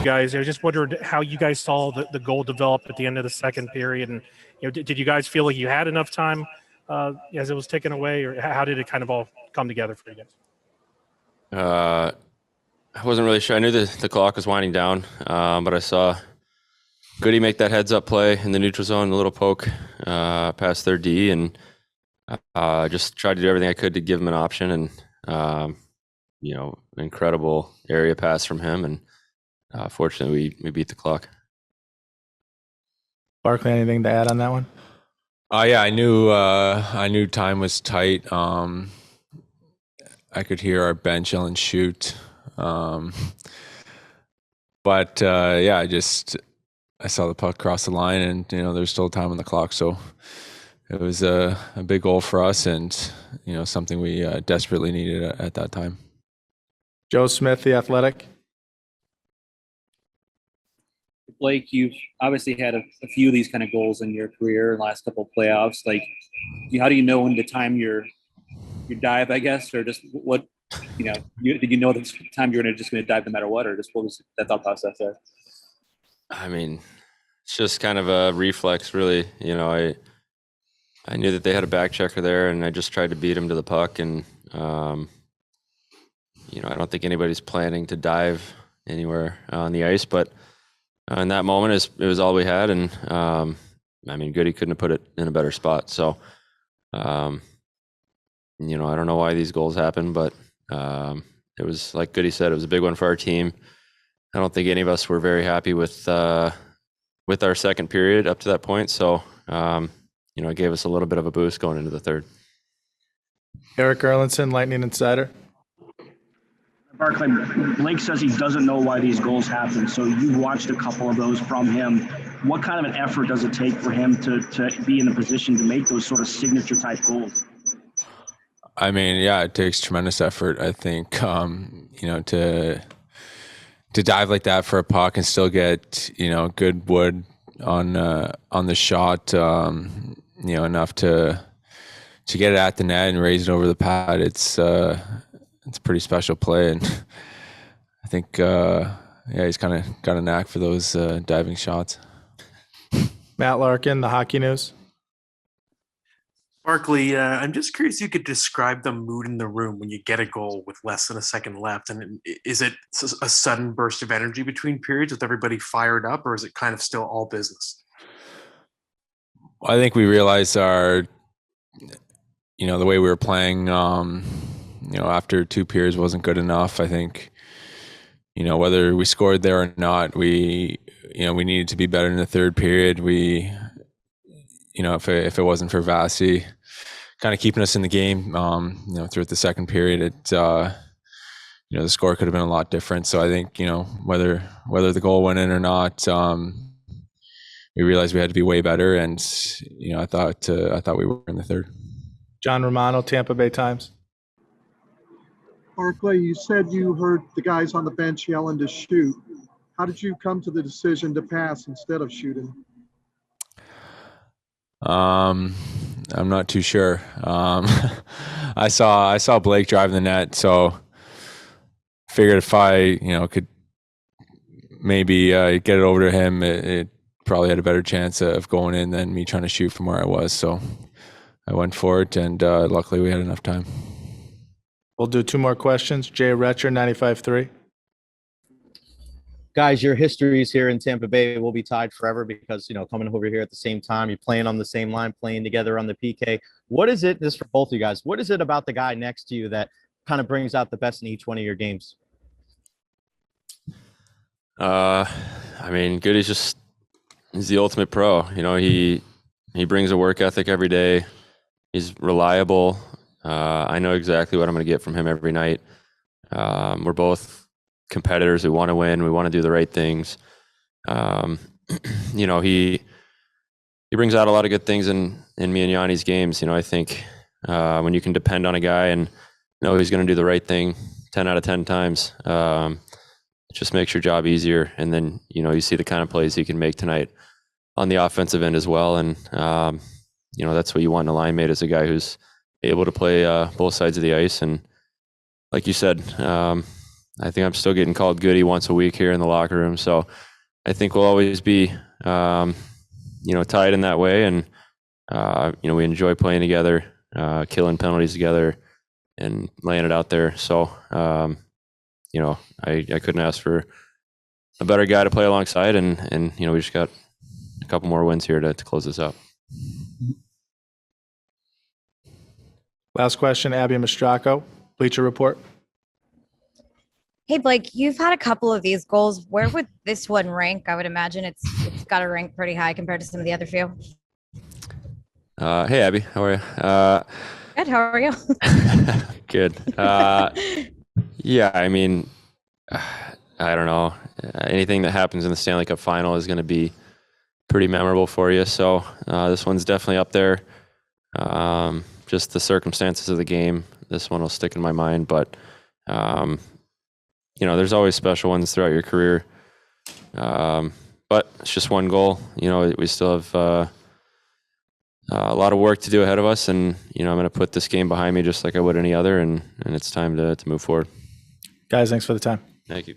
guys. I just wondered how you guys saw the goal develop at the end of the second period, and did you guys feel like you had enough time as it was taken away, or how did it kind of all come together for you guys? I wasn't really sure. I knew the clock was winding down, but I saw Goody make that heads-up play in the neutral zone, a little poke past their D, and just tried to do everything I could to give him an option, and incredible area pass from him, and fortunately we beat the clock. Barclay, anything to add on that one? Yeah, I knew time was tight. I could hear our bench yelling shoot. But I saw the puck cross the line, and there's still time on the clock, so it was a big goal for us, and something we desperately needed at that time. Joe Smith, The Athletic. Blake, you've obviously had a few of these kind of goals in your career in the last couple of playoffs. Like, how do you know when to time your dive, I guess, or just what, did you know the time you're just going to dive no matter what, or just what was that thought process there? I mean, it's just kind of a reflex, really. I knew that they had a back checker there, and I just tried to beat him to the puck, and I don't think anybody's planning to dive anywhere on the ice, but in that moment, it was all we had, and Goody couldn't have put it in a better spot. So, I don't know why these goals happened, but it was, like Goody said, it was a big one for our team. I don't think any of us were very happy with our second period up to that point. So, it gave us a little bit of a boost going into the third. Eric Erlinson, Lightning Insider. Barclay, Blake says he doesn't know why these goals happen. So you've watched a couple of those from him. What kind of an effort does it take for him to be in a position to make those sort of signature type goals? I mean, yeah, it takes tremendous effort. I think, to dive like that for a puck and still get, good wood on the shot, enough to get it at the net and raise it over the pad. It's a pretty special play, and I think, he's kind of got a knack for those diving shots. Matt Larkin, The Hockey News. Barclay, I'm just curious if you could describe the mood in the room when you get a goal with less than a second left. And is it a sudden burst of energy between periods with everybody fired up, or is it kind of still all business? I think we realized the way we were playing, after two periods wasn't good enough. I think, whether we scored there or not, we needed to be better in the third period. We, if it wasn't for Vasi kind of keeping us in the game, throughout the second period, the score could have been a lot different. So I think, whether the goal went in or not, we realized we had to be way better. And, I thought we were in the third. John Romano, Tampa Bay Times. Barclay, you said you heard the guys on the bench yelling to shoot. How did you come to the decision to pass instead of shooting? I'm not too sure. I saw Blake drive the net, so figured if I, could maybe get it over to him, it probably had a better chance of going in than me trying to shoot from where I was. So I went for it, and luckily we had enough time. We'll do two more questions. Jay Retcher, 95.3. Guys, your histories here in Tampa Bay will be tied forever because, coming over here at the same time, you're playing on the same line, playing together on the PK. What is it, this for both of you guys, what is it about the guy next to you that kind of brings out the best in each one of your games? Goody's he's the ultimate pro. He brings a work ethic every day. He's reliable. I know exactly what I'm going to get from him every night. We're both competitors who want to win. We want to do the right things. He brings out a lot of good things in me and Yanni's games. I think when you can depend on a guy and know he's going to do the right thing 10 out of 10 times, it just makes your job easier. And then, you see the kind of plays he can make tonight on the offensive end as well. And, that's what you want in a line mate, is a guy who's able to play both sides of the ice. And like you said, I think I'm still getting called Goody once a week here in the locker room. So I think we'll always be, tied in that way. And, we enjoy playing together, killing penalties together and laying it out there. So, I couldn't ask for a better guy to play alongside. And we just got a couple more wins here to close this up. Last question, Abby Mastracco, Bleacher Report. Hey, Blake, you've had a couple of these goals. Where would this one rank? I would imagine it's got to rank pretty high compared to some of the other few. Hey, Abby, how are you? Good. How are you? Good. Yeah, I mean, I don't know. Anything that happens in the Stanley Cup final is going to be pretty memorable for you. So this one's definitely up there. Just the circumstances of the game, this one will stick in my mind. But, there's always special ones throughout your career. But it's just one goal. We still have a lot of work to do ahead of us. And, I'm going to put this game behind me just like I would any other. And it's time to move forward. Guys, thanks for the time. Thank you.